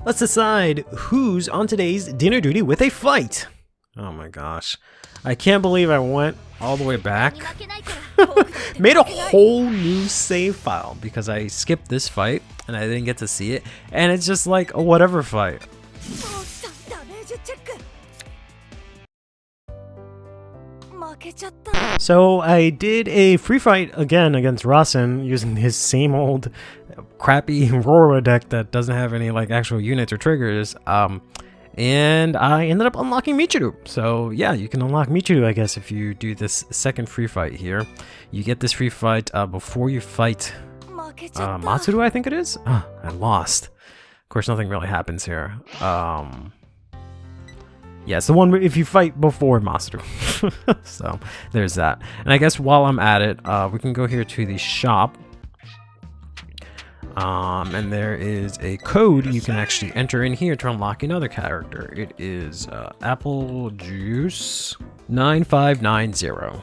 Let's decide who's on today's dinner duty with a fight. Oh my gosh. I can't believe I went all the way back. Made a whole new save file because I skipped this fight and I didn't get to see it. And it's just like a whatever fight. So I did a free fight again against Rasen using his same old crappy Rora deck that doesn't have any like actual units or triggers. And I ended up unlocking Michiru. So yeah, you can unlock Michiru, I guess, if you do this second free fight here. You get this free fight before you fight Matsuru, I think it is. I lost. Of course, nothing really happens here. Yeah, it's the one if you fight before Matsuru. So there's that. And I guess while I'm at it, we can go here to the shop. And there is a code you can actually enter in here to unlock another character. It is Apple Juice 9590.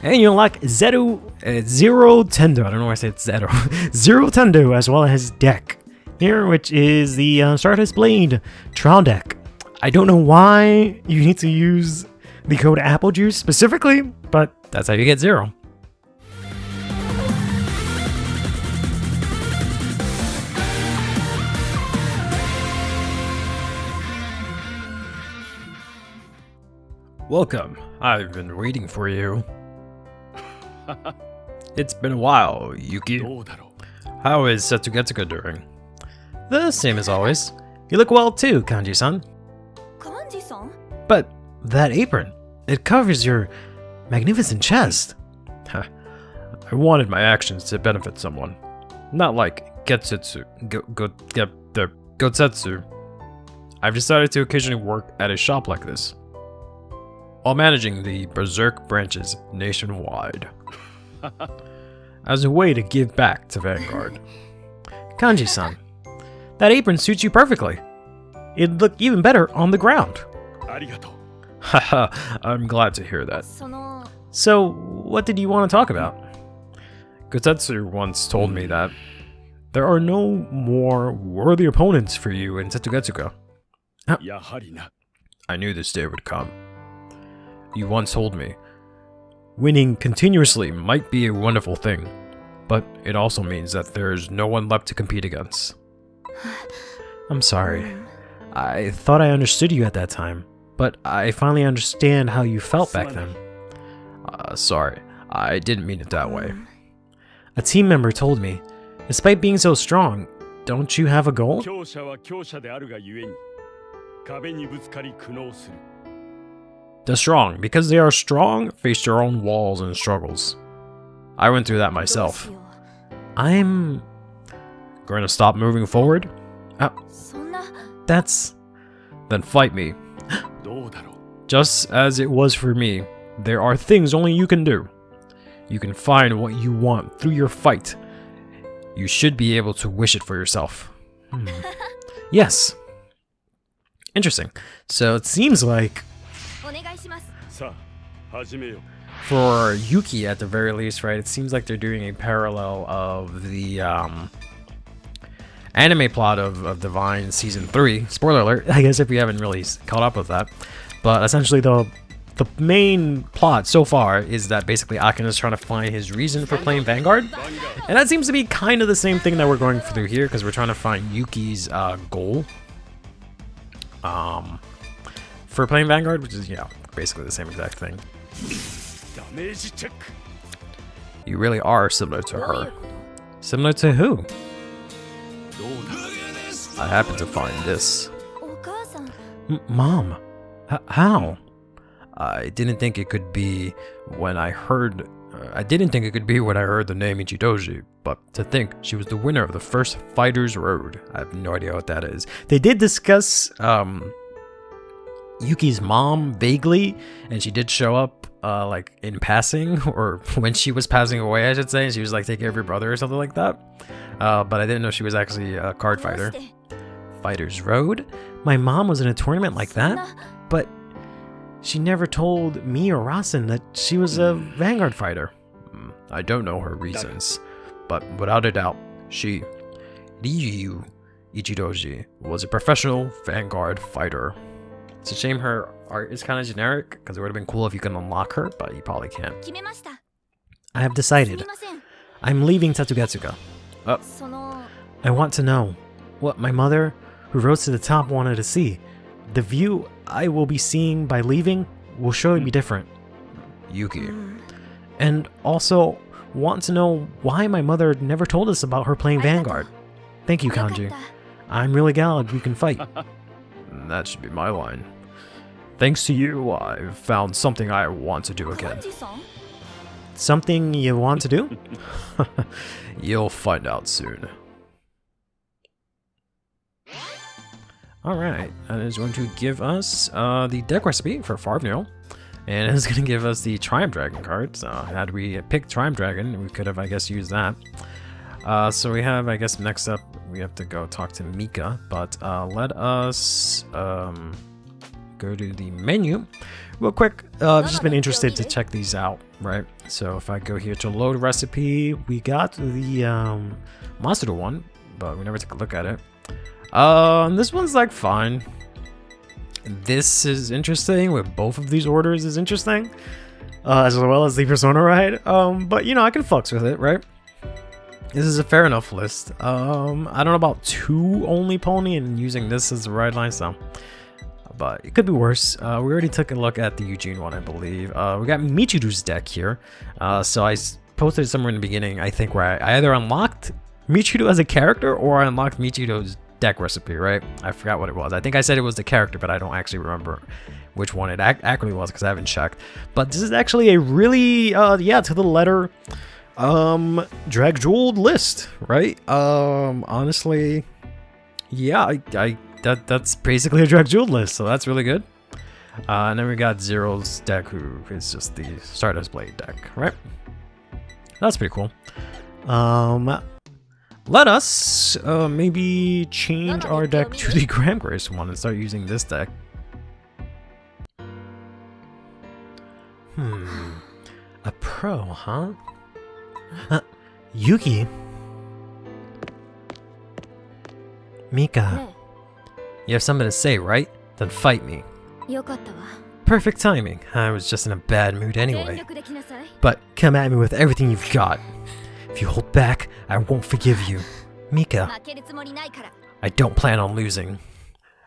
And you unlock Zero Tendo. I don't know why I said Zero. Zero Tendo as well as deck here, which is the Stardust Blade trial deck. I don't know why you need to use the code Apple Juice specifically, but that's how you get Zero. Welcome. I've been waiting for you. It's been a while, Yuki. How is Setsugetsuka doing? The same as always. You look well too, Kanji-san. Kanji-san? But that apron, it covers your magnificent chest. I wanted my actions to benefit someone. Not like Getsetsu. Gotsetsu. I've decided to occasionally work at a shop like this, while managing the Berserk branches nationwide, as a way to give back to Vanguard. Kanji-san, that apron suits you perfectly. It'd look even better on the ground. Haha, I'm glad to hear that. So, what did you want to talk about? Gotetsu once told me that there are no more worthy opponents for you in Setsugetsuka. I knew this day would come. You once told me, winning continuously might be a wonderful thing, but it also means that there's no one left to compete against. I'm sorry. I thought I understood you at that time, but I finally understand how you felt back then. Sorry, I didn't mean it that way. A team member told me, despite being so strong, don't you have a goal? The strong, because they are strong, face their own walls and struggles. I went through that myself. I'm going to stop moving forward? That's... Then fight me. Just as it was for me, there are things only you can do. You can find what you want through your fight. You should be able to wish it for yourself. Yes. Interesting. So it seems like for Yuki at the very least, right, it seems like they're doing a parallel of the anime plot of Divine Season 3. Spoiler alert, I guess if you haven't really caught up with that. But essentially the main plot so far is that basically Akane is trying to find his reason for playing Vanguard. And that seems to be kind of the same thing that we're going through here, because we're trying to find Yuki's goal for playing Vanguard, which is, yeah, basically the same exact thing. You really are similar to her. Similar to who? I happen to find this. Mom, how? I didn't think it could be when I heard the name Ichidoji, but to think she was the winner of the first Fighter's Road. I have no idea what that is. They did discuss Yuki's mom vaguely, and she did show up like in passing, or when she was passing away, I should say. She was like, take care of your brother or something like that. But I didn't know she was actually a card fighter. Fighter's Road? My mom was in a tournament like that, but she never told me or Rasen that she was a Vanguard fighter. I don't know her reasons, but without a doubt, She, Ryu Ichidoji, was a professional Vanguard fighter. It's a shame her art is kind of generic, because it would have been cool if you can unlock her, but you probably can't. I have decided. I'm leaving Tatsugetsuka. I want to know what my mother, who rose to the top, wanted to see. The view I will be seeing by leaving will surely be different. Yuki. And also want to know why my mother never told us about her playing Vanguard. Thank you, Kanji. I'm really glad you can fight. That should be my line. Thanks to you, I've found something I want to do again. Something you want to do? You'll find out soon. Alright, that is going to give us the deck recipe for Farvnil. And it's going to give us the Triumph Dragon card. So had we picked Triumph Dragon, we could have, I guess, used that. So we have, I guess, next up, we have to go talk to Mika. But let us go to the menu. Real quick, I've just been interested to check these out, right? So if I go here to load recipe, we got the Monster one, but we never took a look at it. This one's like fine. This is interesting, with both of these orders is interesting, as well as the Persona ride. But you know, I can fucks with it, right? This is a fair enough list. I don't know about 2 only pony and using this as the ride line, so. But it could be worse. We already took a look at the Eugene one, I believe. We got Michiru's deck here. So I posted it somewhere in the beginning, I think, where I either unlocked Michiru as a character or I unlocked Michiru's deck recipe, right? I forgot what it was. I think I said it was the character, but I don't actually remember which one it actually was because I haven't checked. But this is actually a really, yeah, to the letter, drag jeweled list, right? Honestly, yeah, that's basically a drag jeweled list, so that's really good. And then we got Zero's deck, who is just the Stardust Blade deck, right? That's pretty cool. Let us maybe change our deck to the Graham Grace one and start using this deck. A pro, huh? Yuki? Mika? You have something to say, right? Then fight me. Perfect timing. I was just in a bad mood anyway. But come at me with everything you've got. If you hold back, I won't forgive you. Mika. I don't plan on losing.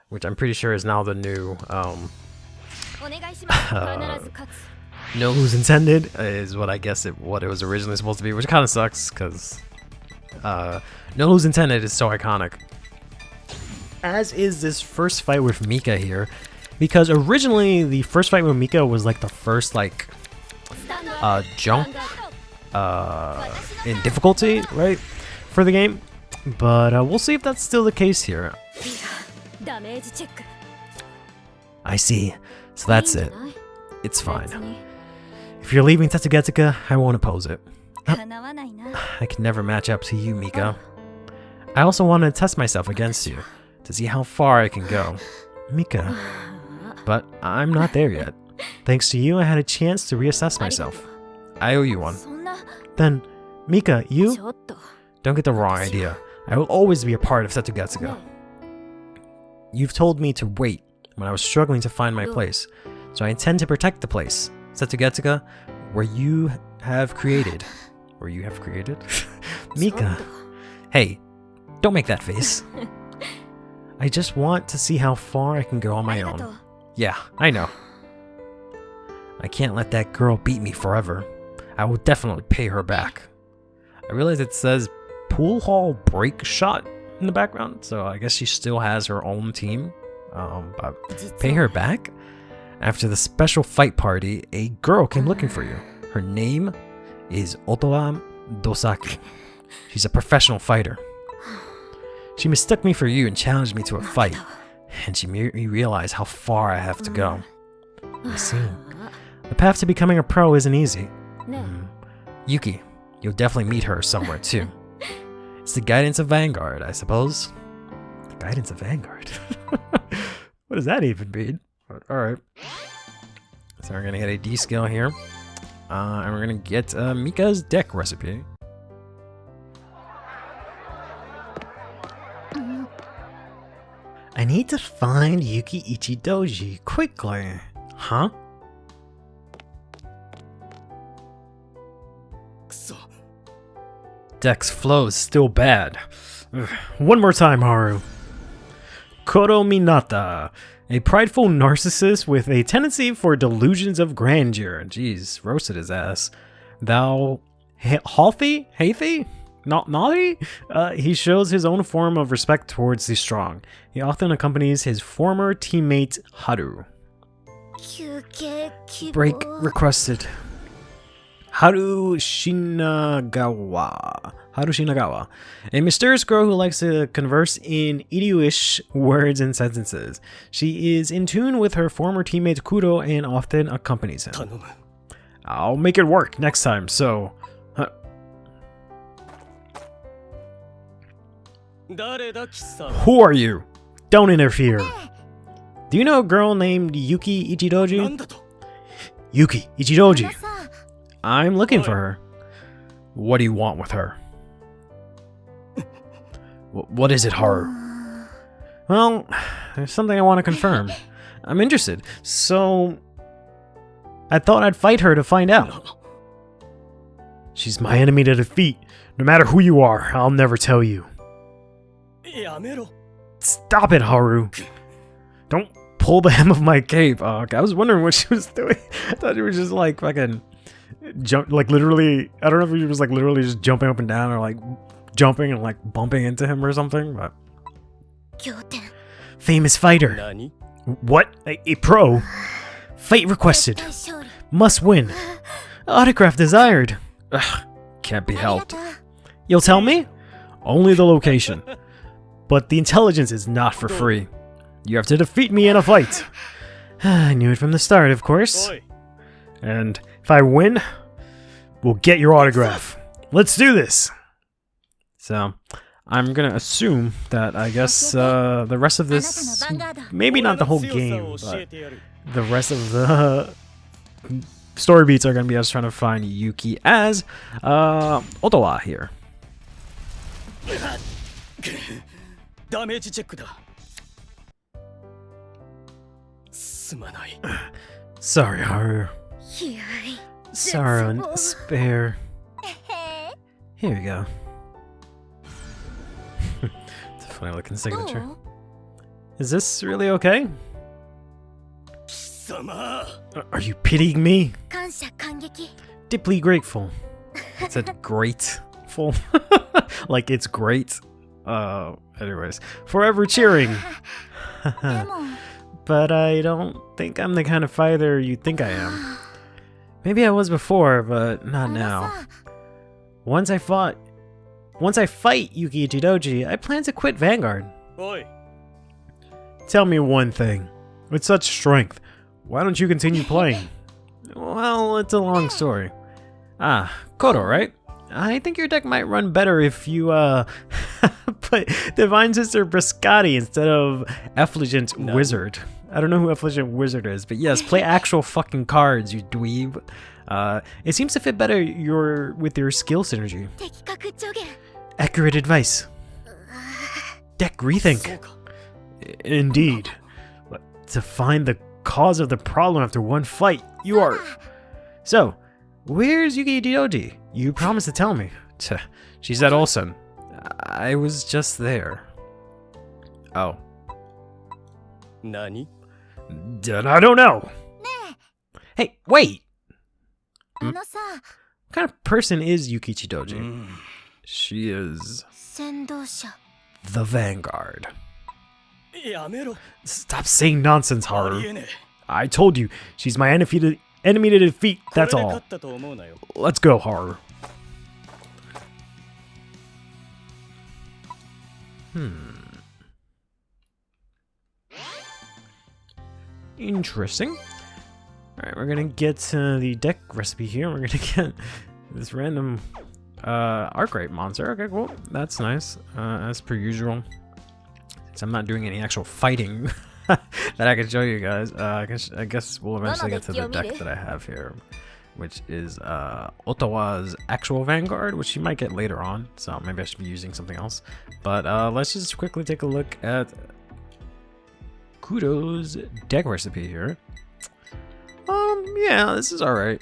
Which I'm pretty sure is now the new, no lose intended is what I guess what it was originally supposed to be, which kind of sucks, because no lose intended is so iconic. As is this first fight with Mika here, because originally the first fight with Mika was like the first like jump in difficulty, right, for the game, but we'll see if that's still the case here. I see, so that's it. It's fine. If you're leaving Tatsugetsuka, I won't oppose it. I can never match up to you, Mika. I also want to test myself against you, to see how far I can go. Mika. But I'm not there yet. Thanks to you, I had a chance to reassess myself. I owe you one. Then, Mika, you? Don't get the wrong idea. I will always be a part of Tatsugetsuka. You've told me to wait when I was struggling to find my place, so I intend to protect the place, Tatsugetsuka, where you have created. Where you have created? Mika. Hey, don't make that face. I just want to see how far I can go on my own. Yeah, I know. I can't let that girl beat me forever. I will definitely pay her back. I realize it says Pool Hall Break Shot in the background, so I guess she still has her own team. But pay her back? After the special fight party, a girl came looking for you. Her name is Otoa Dosaki. She's a professional fighter. She mistook me for you and challenged me to a fight, and she made me realize how far I have to go. I see. The path to becoming a pro isn't easy. Yuki, you'll definitely meet her somewhere too. It's the guidance of Vanguard, I suppose. The guidance of Vanguard? What does that even mean? Alright. So we're gonna get a D skill here. And we're gonna get Mika's deck recipe. I need to find Yuki Ichidoji quickly. Huh? Dex flow is still bad. Ugh. One more time, Haru. Koro Minata, a prideful narcissist with a tendency for delusions of grandeur. Jeez, roasted his ass. Thou Hathi? Not naughty? He shows his own form of respect towards the strong. He often accompanies his former teammate Haru. Break requested. Haru Shinagawa. A mysterious girl who likes to converse in idiot-ish words and sentences. She is in tune with her former teammate Kuro and often accompanies him. I'll make it work next time, so... Who are you? Don't interfere. Do you know a girl named Yuki Ichidoji? Yuki Ichidoji. I'm looking for her. What do you want with her? What is it, Haru? Well, there's something I want to confirm. I'm interested, so I thought I'd fight her to find out. She's my enemy to defeat. No matter who you are, I'll never tell you. Stop it, Haru. Don't pull the hem of my cape. I was wondering what she was doing. I thought she was just like fucking jump, like literally, I don't know if she was like literally just jumping up and down or like jumping and like bumping into him or something, but... Famous fighter. What? A pro? Fight requested. Must win. Autograph desired. Ugh, can't be helped. You'll tell me? Only the location. But the intelligence is not for free. You have to defeat me in a fight. I knew it from the start, of course. And if I win, we'll get your autograph. Let's do this. So, I'm gonna assume that I guess the rest of this, maybe not the whole game, but the rest of the story beats are gonna be us trying to find Yuki as Otowa here. Sorry, Haru. Sorrow and despair. Here we go. It's a funny looking signature. Is this really okay? Are you pitying me? Deeply grateful. It said grateful. Like it's great. Anyways. Forever cheering. But I don't think I'm the kind of fighter you think I am. Maybe I was before, but not now. Once I fight Yuki Ichidoji, I plan to quit Vanguard. Tell me one thing. With such strength, why don't you continue playing? Well, it's a long story. Ah, Kodo, right? I think your deck might run better if you, put Divine Sister Briscotti instead of Effulgent Wizard. I don't know who Effulgent Wizard is, but yes, play actual fucking cards, you dweeb. It seems to fit better with your skill synergy. Accurate advice. Deck rethink. Indeed. But to find the cause of the problem after one fight, you are... So, where's Yuki Ichidoji? You promised to tell me. She's at Olsen. I was just there. Oh. Nani? I don't know. Hey, wait! What kind of person is Yuki Ichidoji? She is... the Vanguard. Stop saying nonsense, Haru. I told you, she's my enemy to defeat, that's all. Let's go, Haru. Interesting. Alright, we're gonna get the deck recipe here. We're gonna get this random Arcrate monster. Okay, cool. That's nice. As per usual. Since I'm not doing any actual fighting that I can show you guys, I guess we'll eventually get to the deck that I have here, which is Ottawa's actual Vanguard, which you might get later on, so maybe I should be using something else. But let's just quickly take a look at Kudo's deck recipe here. Yeah, this is alright.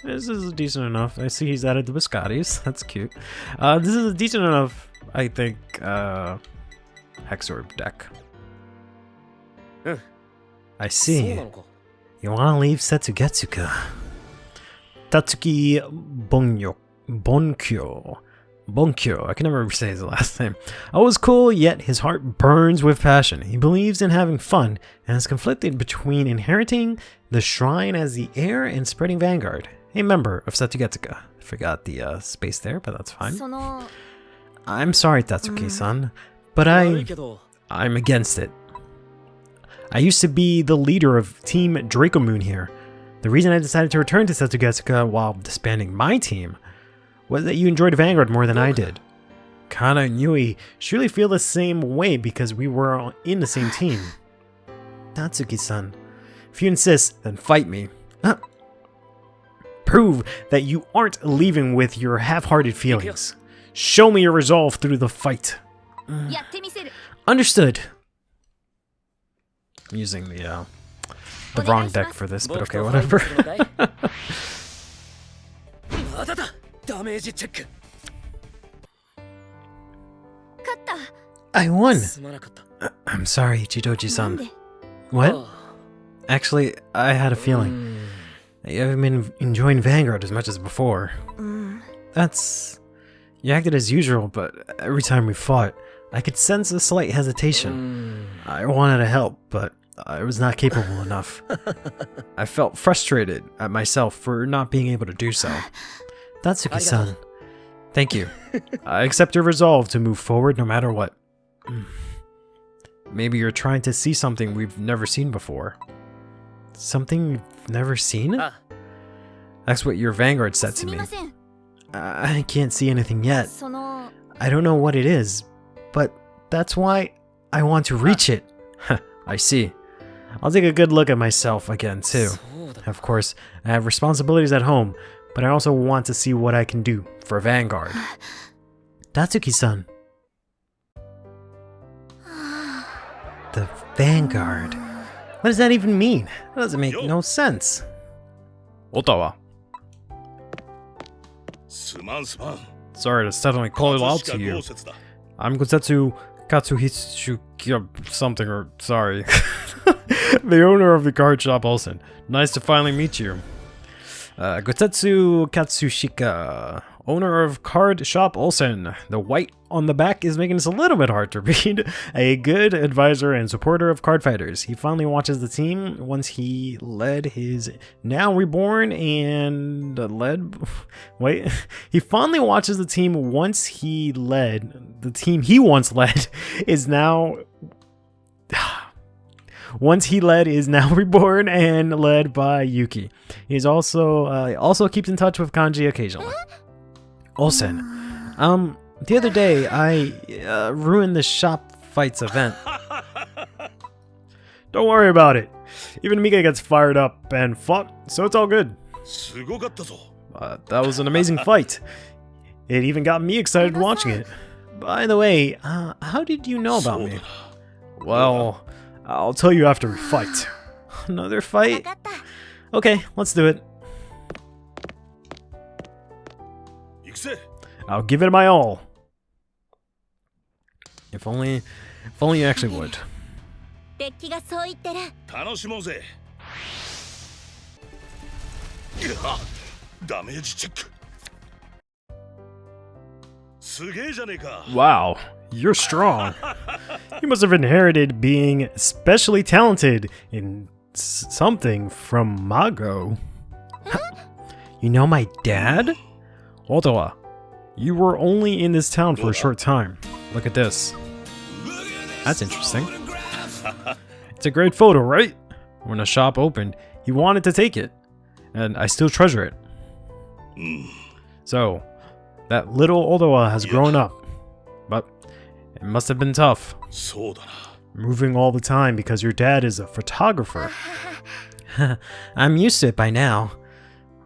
This is decent enough. I see he's added the biscottis. That's cute. This is a decent enough, I think, Hexorb deck. I see. You want to leave Setsugetsuka. Tatsuki Bonkyo. I can never say his last name. Always cool, yet his heart burns with passion. He believes in having fun and is conflicted between inheriting the shrine as the heir and spreading Vanguard. A member of Setsugetsuka. Forgot the space there, but that's fine. I'm sorry, Tatsuki-san, but I'm against it. I used to be the leader of Team Draco Moon here. The reason I decided to return to Setsugetsuka while disbanding my team was that you enjoyed Vanguard more than I did. Kana and Yui surely feel the same way because we were in the same team. Tatsuki-san, if you insist, then fight me. Prove that you aren't leaving with your half-hearted feelings. Show me your resolve through the fight. Understood. I'm using the wrong deck for this, but okay, whatever. I won! I'm sorry, Ichidoji-san. What? Actually, I had a feeling. You haven't been enjoying Vanguard as much as before. You acted as usual, but every time we fought, I could sense a slight hesitation. I wanted to help, but I was not capable enough. I felt frustrated at myself for not being able to do so. Tatsuki-san, thank you. I accept your resolve to move forward no matter what. Maybe you're trying to see something we've never seen before. Something you've never seen? That's what your Vanguard said to me. I can't see anything yet. I don't know what it is, but that's why I want to reach it. I see. I'll take a good look at myself again, too. Of course, I have responsibilities at home, but I also want to see what I can do for Vanguard. Tatsuki-san. The Vanguard. What does that even mean? That doesn't make no sense. Otawa. Sorry to suddenly call it out to you. I'm Gosetsu Katsuhitsuki something, or sorry. The owner of the card shop Olsen. Nice to finally meet you. Gosetsu Katsushika, owner of Card Shop Olsen. The white on the back is making this a little bit hard to read. A good advisor and supporter of card fighters. He finally watches the team once he led his now reborn and he finally watches the team once he led. The team he once led is now... Once he led is now reborn and led by Yuki. He's also keeps in touch with Kanji occasionally. Olsen. The other day I ruined the shop fights event. Don't worry about it. Even Mika gets fired up and fought, so it's all good. That was an amazing fight. It even got me excited watching it. By the way, how did you know about me? Well, I'll tell you after we fight. Another fight? Okay, let's do it. I'll give it my all. If only you actually would. Wow, you're strong. You must have inherited being especially talented in something from Mago. You know my dad? Otawa, you were only in this town for a short time. Look at this. That's interesting. It's a great photo, right? When the shop opened, he wanted to take it, and I still treasure it. So, that little Otawa has grown up, but it must have been tough. Moving all the time because your dad is a photographer. I'm used to it by now.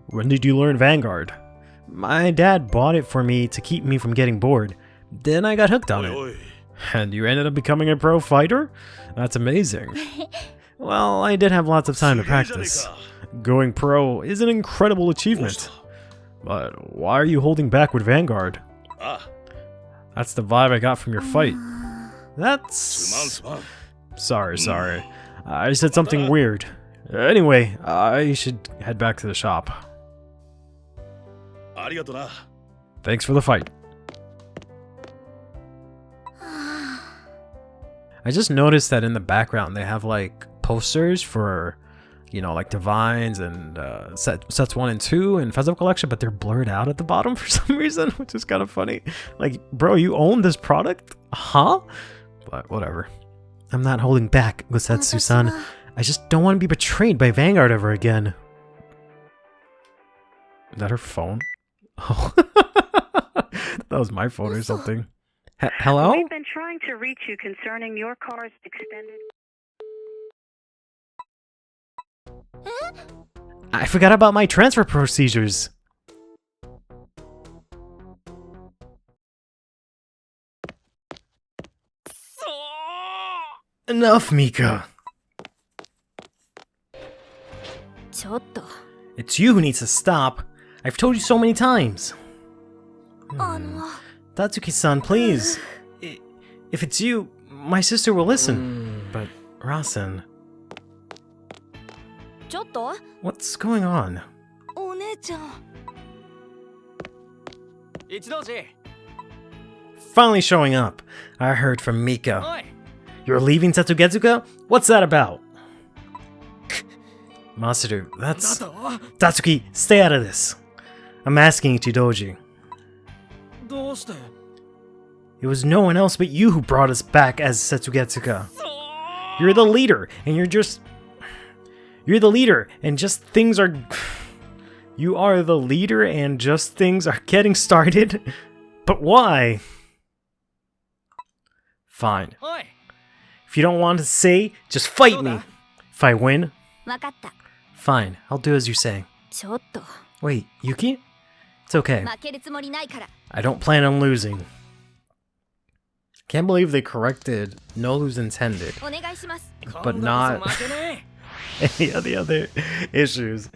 When did you learn Vanguard? My dad bought it for me to keep me from getting bored. Then I got hooked on it. And you ended up becoming a pro fighter? That's amazing. Well, I did have lots of time to practice. Going pro is an incredible achievement. But why are you holding back with Vanguard? That's the vibe I got from your fight. That's... Sorry. I said something weird. Anyway, I should head back to the shop. Thanks for the fight. I just noticed that in the background they have like posters for, you know, like Divines and sets 1 and 2 and Festival Collection, but they're blurred out at the bottom for some reason, which is kind of funny. Like, bro, you own this product? Huh? But whatever. I'm not holding back, Gosetsu-san. I just don't want to be betrayed by Vanguard ever again. Is that her phone? Oh. That was my phone or something. Hello? We've been trying to reach you concerning your car's extended... I forgot about my transfer procedures. Enough, Mika. It's you who needs to stop. I've told you so many times. Tatsuki-san, please. If it's you, my sister will listen. But, Rasen... What's going on? Finally showing up. I heard from Mika. You're leaving Tatsugetsuka? What's that about? Masaru, that's... Tatsuki, stay out of this. I'm asking Ichidoji. It was no one else but you who brought us back as Setsugetsuka. You're the leader, and you're the leader, and just things are... You are the leader, and just things are getting started? But why? Fine. If you don't want to say, just fight me. If I win... Fine, I'll do as you say. Wait, Yuki? It's okay. I don't plan on losing. Can't believe they corrected no lose intended, but not any of the other issues.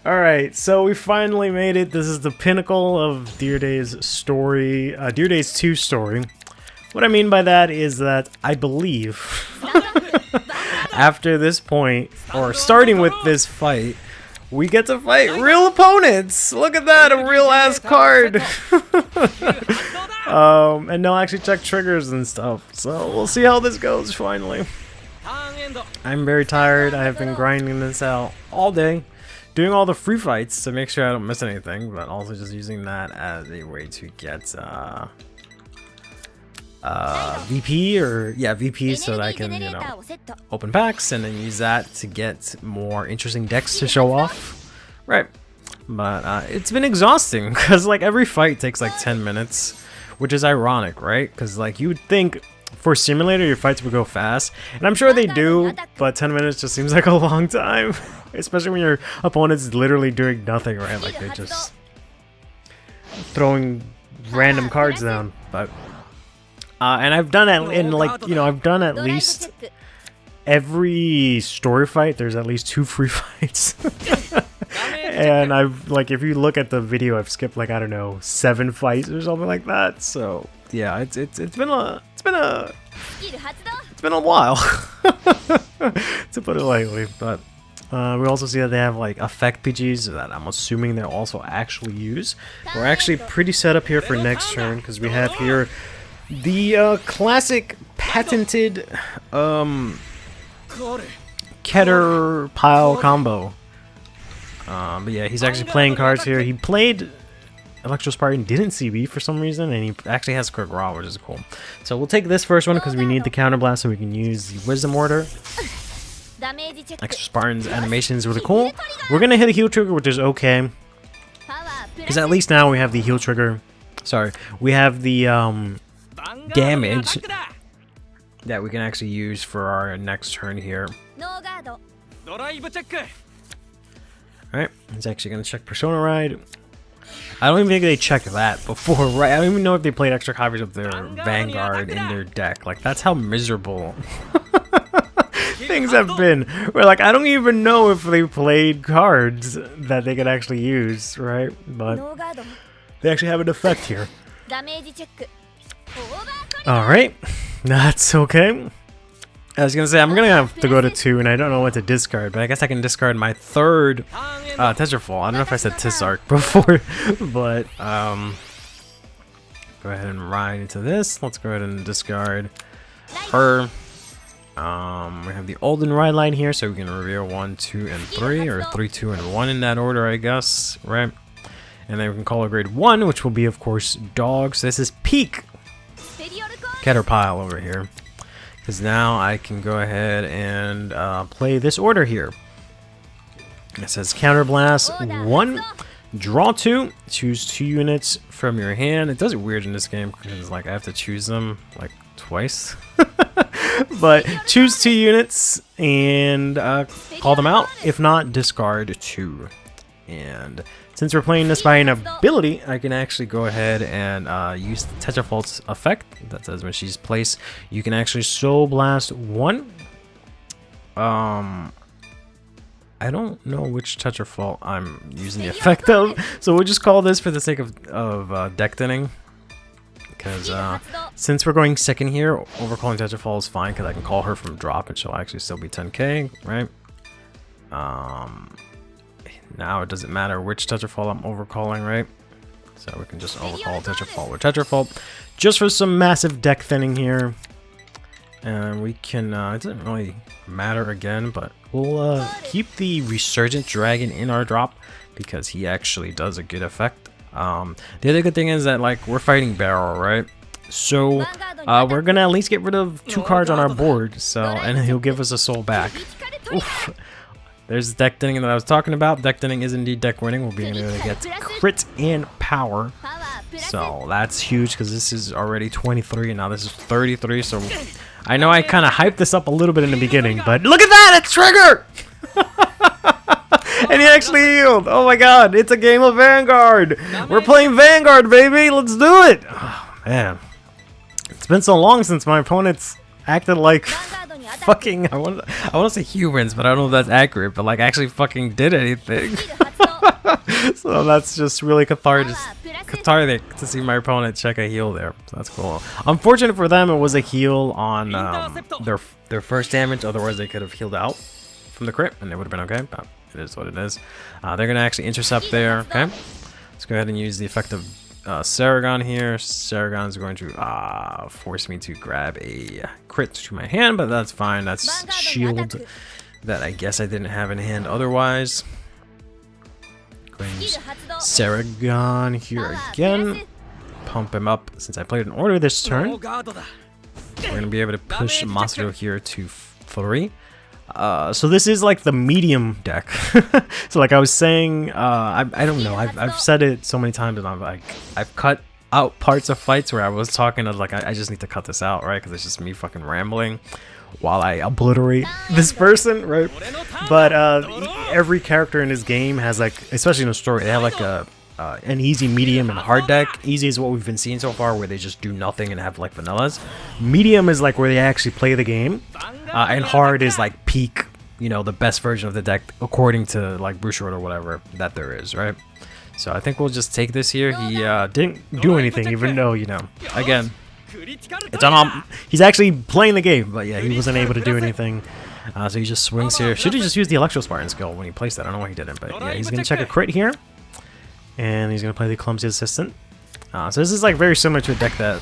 Alright, so we finally made it. This is the pinnacle of Dear Day's story, Dear Day's 2 story. What I mean by that is that I believe after this point, or starting with this fight, we get to fight real opponents! Look at that, a real ass card! And they'll actually check triggers and stuff. So we'll see how this goes finally. I'm very tired. I have been grinding this out all day, doing all the free fights to make sure I don't miss anything, but also just using that as a way to get VP VP so that I can, you know, open packs and then use that to get more interesting decks to show off. Right. But it's been exhausting because like every fight takes like 10 minutes, which is ironic, right? Because like you would think for simulator your fights would go fast, and I'm sure they do, but 10 minutes just seems like a long time, especially when your opponent's literally doing nothing, right? Like they're just throwing random cards down. But and I've done it in like, you know, I've done at least every story fight. There's at least 2 free fights. And I've, like, if you look at the video, I've skipped like, I don't know, 7 fights or something like that. So yeah, it's been a while to put it lightly. But we also see that they have like effect PGs that I'm assuming they'll also actually use. We're actually pretty set up here for next turn because we have here the classic patented Keter pile combo. But yeah, he's actually playing cards here. He played Electrospartan, didn't CB for some reason, and he actually has Quick Raw, which is cool. So we'll take this first one because we need the counterblast so we can use the Wisdom Order. Electrospartan's animation is really cool. We're gonna hit a heal trigger, which is okay, because at least now we have the heal trigger. Sorry, we have the damage that we can actually use for our next turn here. Alright, he's actually going to check Persona Ride. I don't even think they checked that before, right? I don't even know if they played extra copies of their Vanguard in their deck. Like, that's how miserable things have been. Where, like, I don't even know if they played cards that they could actually use, right? But they actually have an effect here. Alright, that's okay. I was gonna say, I'm gonna have to go to 2, and I don't know what to discard, but I guess I can discard my third Tetrafall. I don't know if I said Tissark before, but go ahead and ride into this. Let's go ahead and discard her. We have the Olden Ride line here, so we can reveal 1, 2, and 3, or 3, 2, and 1 in that order, I guess, right? And then we can call a grade 1, which will be, of course, Dog. So this is peak Caterpillar over here. Because now I can go ahead and play this order here. It says Counterblast 1, draw 2, choose 2 units from your hand. It does it weird in this game because like I have to choose them like twice. But choose 2 units and call them out. If not, discard 2. And since we're playing this by an ability, I can actually go ahead and use the Tetrafalt's effect that says when she's placed, you can actually Soul Blast 1. I don't know which Tetrafalt I'm using the effect of, so we'll just call this for the sake of deck thinning. Because since we're going second here, overcalling Tetrafall is fine because I can call her from drop and she'll actually still be 10k, right? Now it doesn't matter which Tetrafall I'm overcalling, right? So we can just overcall Tetrafall with Tetrafall just for some massive deck thinning here. And we can, it doesn't really matter again, but we'll keep the Resurgent Dragon in our drop because he actually does a good effect. The other good thing is that like we're fighting Barrel, right? So we're gonna at least get rid of 2 cards on our board, so and he'll give us a soul back. Oof. There's deck thinning that I was talking about. Deck thinning is indeed deck winning. We'll be able to get crit and power. So that's huge because this is already 23 and now this is 33. So I know I kind of hyped this up a little bit in the beginning, but look at that! It's Trigger! And he actually healed. Oh my god, it's a game of Vanguard. We're playing Vanguard, baby. Let's do it. Oh, man. It's been so long since my opponents acted like fucking, I want to say humans, but I don't know if that's accurate, but like actually fucking did anything. So that's just really cathartic to see my opponent check a heal there. So that's cool. Unfortunate for them, it was a heal on their first damage. Otherwise, they could have healed out from the crit, and it would have been okay. But it is what it is. They're gonna actually intercept there. Okay, let's go ahead and use the effect of Saragon here. Saragon is going to force me to grab a crit to my hand, but that's fine. That's shield that I guess I didn't have in hand otherwise. Go ahead and use Saragon here again. Pump him up since I played an order this turn. We're gonna be able to push Masato here to 3. So this is like the medium deck. So like I was saying, I don't know, I've said it so many times and I've cut out parts of fights where I was talking of like I just need to cut this out, right? Because it's just me fucking rambling while I obliterate this person, right? But every character in this game has like, especially in the story, they have like an easy, medium, and hard deck. Easy is what we've been seeing so far, where they just do nothing and have like vanillas. Medium is like where they actually play the game, and hard is like peak, you know, the best version of the deck according to like Bouchard or whatever that there is, right? So I think we'll just take this here. He didn't do anything, even though, you know, again, it's on. He's actually playing the game, but yeah, he wasn't able to do anything. So he just swings here. Should have just used the Electro Spartan skill when he placed that. I don't know why he didn't, but yeah, he's gonna check a crit here. And he's gonna play the Clumsy Assistant. So this is like very similar to a deck that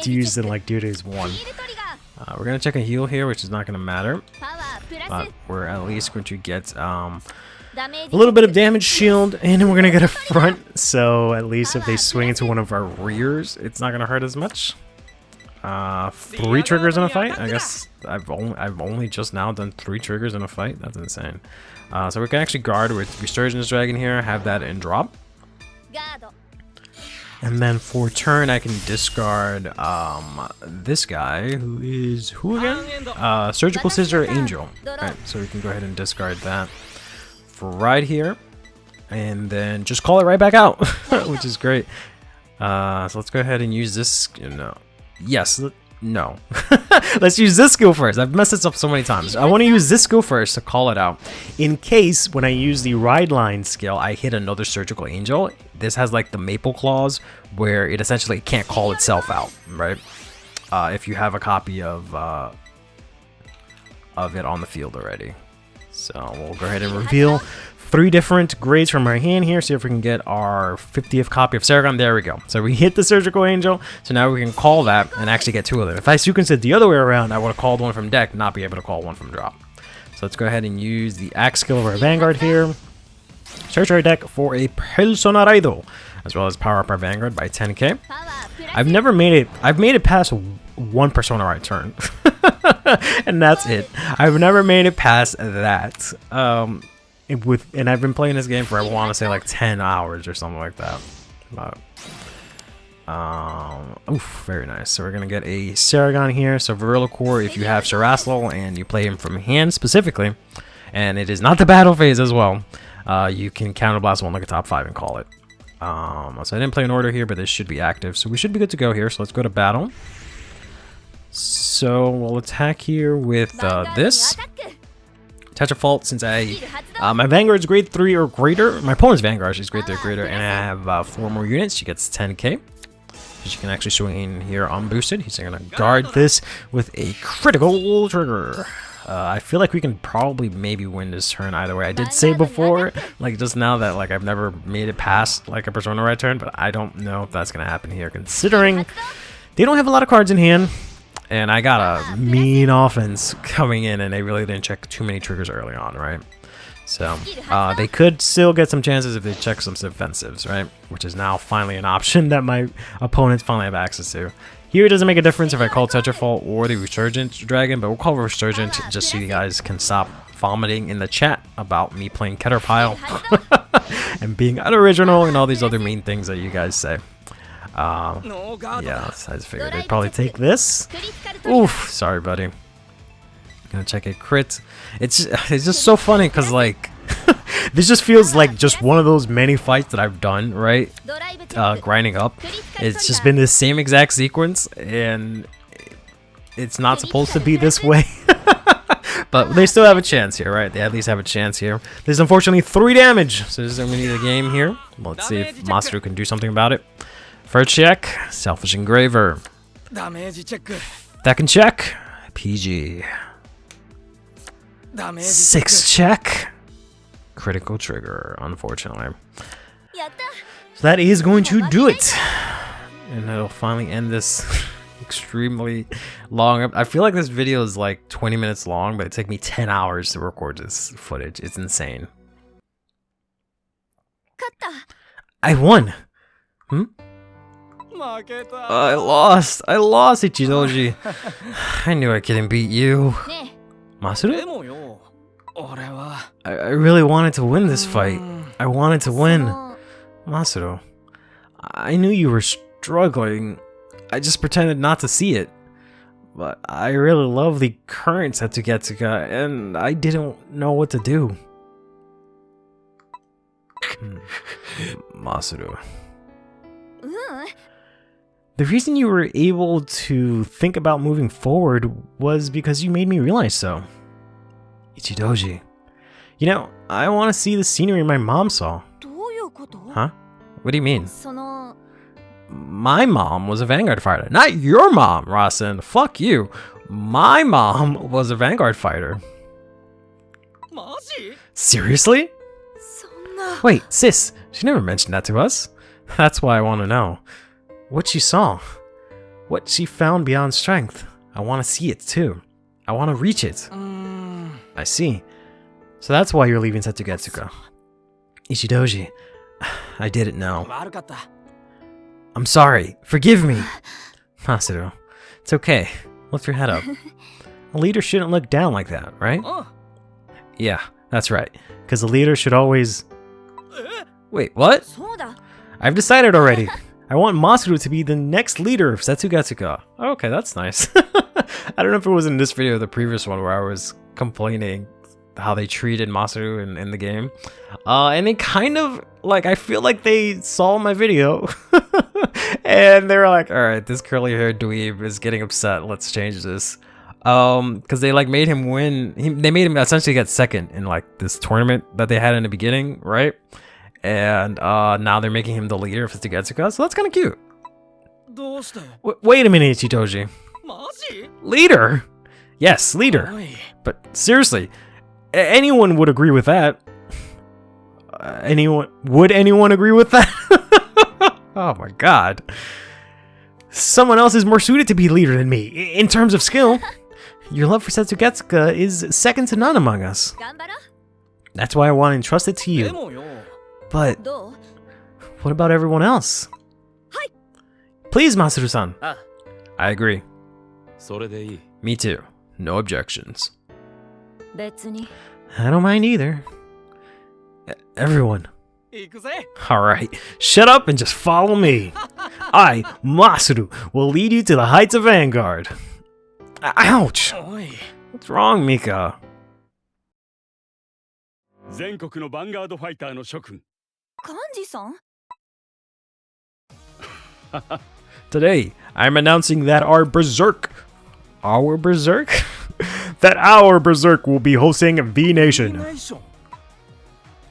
he used in like Days 1. We're gonna check a heal here, which is not gonna matter. But we're at least going to get a little bit of damage shield, and then we're gonna get a front. So at least if they swing into one of our rears, it's not gonna hurt as much. 3 triggers in a fight. I guess I've only just now done 3 triggers in a fight. That's insane. So we can actually guard with Resurgence Dragon here, have that in drop. And then for turn, I can discard this guy, who is who again? Surgical Scissor Angel. Right, so we can go ahead and discard that for right here. and then just call it right back out, which is great. So let's go ahead and use this. No. Yes. No. Let's use this skill first. I've messed this up so many times. I want to use this skill first to call it out. In case when I use the ride line skill, I hit another surgical angel. This has like the maple clause where it essentially can't call itself out, right? If you have a copy of it on the field already. So we'll go ahead and reveal 3 different grades from our hand here. See if we can get our 50th copy of Saragon. There we go. So we hit the Surgical Angel. So now we can call that and actually get 2 of them. If I sequenced it the other way around, I would have called one from deck, not be able to call one from drop. So let's go ahead and use the Axe skill of our Vanguard here. Search our deck for a Persona Raido, as well as power up our Vanguard by 10k. I've made it past 1 Persona Ride turn. And that's it. I've never made it past that. And I've been playing this game for, I want to say, like 10 hours or something like that. But, oof, very nice. So we're gonna get a Saragon here. So Virilla Core, if you have Saraslo and you play him from hand specifically, and it is not the battle phase as well, you can counterblast one like a top 5 and call it. So I didn't play an order here, but this should be active, so we should be good to go here. So let's go to battle. So we'll attack here with this. Tetrafault, since my Vanguard's grade 3 or greater. My opponent's Vanguard is grade 3 or greater, and I have 4 more units. She gets 10k. So she can actually swing in here unboosted. He's going to guard this with a critical trigger. I feel like we can probably maybe win this turn either way. I did say before, like just now, that like I've never made it past like a Persona Ride turn, but I don't know if that's going to happen here, considering they don't have a lot of cards in hand. And I got a mean offense coming in, and they really didn't check too many triggers early on, right? So they could still get some chances if they check some defensives, right? Which is now finally an option that my opponents finally have access to. Here it doesn't make a difference if I call Tetrafault or the Resurgent Dragon, but we'll call Resurgent just so you guys can stop vomiting in the chat about me playing Caterpile and being unoriginal and all these other mean things that you guys say. Yeah, I just figured they'd probably take this. Oof, sorry, buddy. Gonna check a crit. It's just so funny because like this just feels like just one of those many fights that I've done, right? Grinding up. It's just been the same exact sequence, and it's not supposed to be this way. But they still have a chance here, right? They at least have a chance here. There's unfortunately 3 damage, so this is gonna need a game here. Let's see if Masaru can do something about it. First check, Selfish Engraver. Second check, PG. 6th check, Critical Trigger, unfortunately. So that is going to do it. And it'll finally end this extremely long. I feel like this video is like 20 minutes long, but it took me 10 hours to record this footage. It's insane. I won. I lost, Ichidoji. I knew I couldn't beat you. Masaru? I really wanted to win this fight. I wanted to win. Masaru, I knew you were struggling. I just pretended not to see it. But I really love the current Setsugetsuga, and I didn't know what to do. Masaru. The reason you were able to think about moving forward was because you made me realize so. Ichidoji. You know, I want to see the scenery my mom saw. Huh? What do you mean? My mom was a Vanguard fighter. Not your mom, Rasen. Fuck you. My mom was a Vanguard fighter. Seriously? Wait, sis, she never mentioned that to us. That's why I want to know. What she saw. What she found beyond strength. I want to see it too. I want to reach it. I see. So that's why you're leaving Setsugetsuka. Ichidoji, I didn't know. I'm sorry. Forgive me. Masaru, it's okay. Lift your head up. A leader shouldn't look down like that, right? Yeah, that's right. Because a leader should always... Wait, what? I've decided already. I want Masaru to be the next leader of Setsugetsuka. Okay, that's nice. I don't know if it was in this video or the previous one where I was complaining how they treated Masaru in the game. And they kind of, like, I feel like they saw my video and they're like, all right, this curly haired dweeb is getting upset. Let's change this. Because they like made him win. They made him essentially get second in like this tournament that they had in the beginning, right? And now they're making him the leader of Getsuka, so that's kind of cute. Wait a minute, Ichidoji. Leader? Yes, leader. But seriously, anyone would agree with that. Would anyone agree with that? Oh my god. Someone else is more suited to be leader than me, in terms of skill. Your love for Getsuka is second to none among us. That's why I want to entrust it to you. But what about everyone else? Please, Masaru-san. I agree. Me too. No objections. I don't mind either. Everyone. Alright, shut up and just follow me. I, Masaru, will lead you to the heights of Vanguard. Ouch! What's wrong, Mika? Today, I'm announcing that our Berserk will be hosting V-Nation.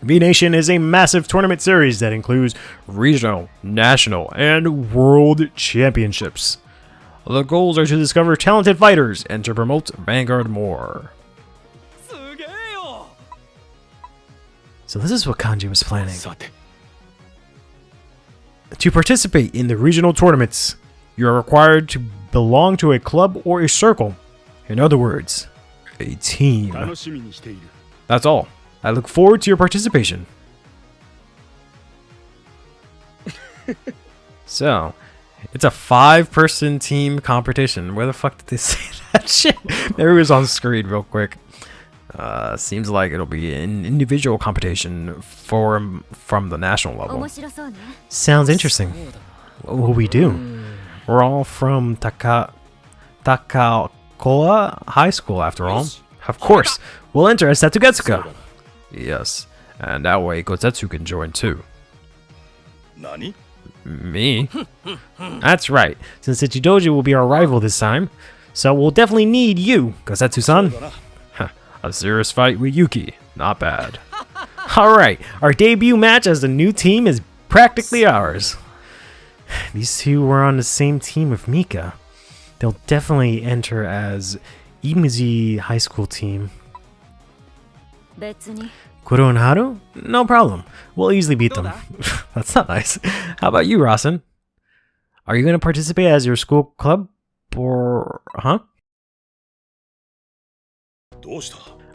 V-Nation is a massive tournament series that includes regional, national, and world championships. The goals are to discover talented fighters and to promote Vanguard more. So this is what Kanji was planning. To participate in the regional tournaments, you are required to belong to a club or a circle. In other words, a team. That's all. I look forward to your participation. So, it's a 5-person team competition. Where the fuck did they say that shit? There it was on screen real quick. Seems like it'll be an individual competition from the national level. Sounds interesting. What will we do? We're all from Takakoa High School after all. Of course, we'll enter as Getsuka. Yes, and that way Gotetsu can join too. Nani? Me? That's right, since Ichidoji will be our rival this time, so we'll definitely need you, Gotetsu-san. A serious fight with Yuki, not bad. Alright, our debut match as the new team is practically ours. These two were on the same team with Mika. They'll definitely enter as Imuji High School team. Kuro and Haru? No problem. We'll easily beat them. That's not nice. How about you, Rasen? Are you going to participate as your school club? Or... huh?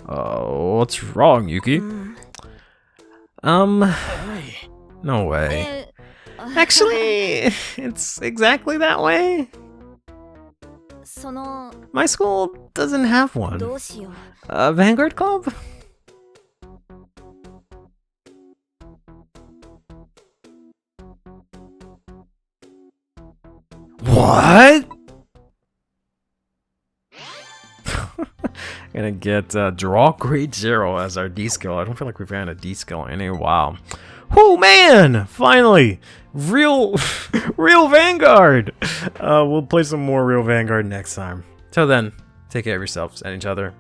What's wrong, Yuki? No way. Actually, it's exactly that way. My school doesn't have one. A Vanguard club? What? Gonna get draw grade 0 as our D skill. I don't feel like we've had a D skill in a while. Oh man! Finally! Real Vanguard! We'll play some more real Vanguard next time. Till then, take care of yourselves and each other.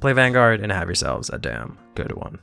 Play Vanguard and have yourselves a damn good one.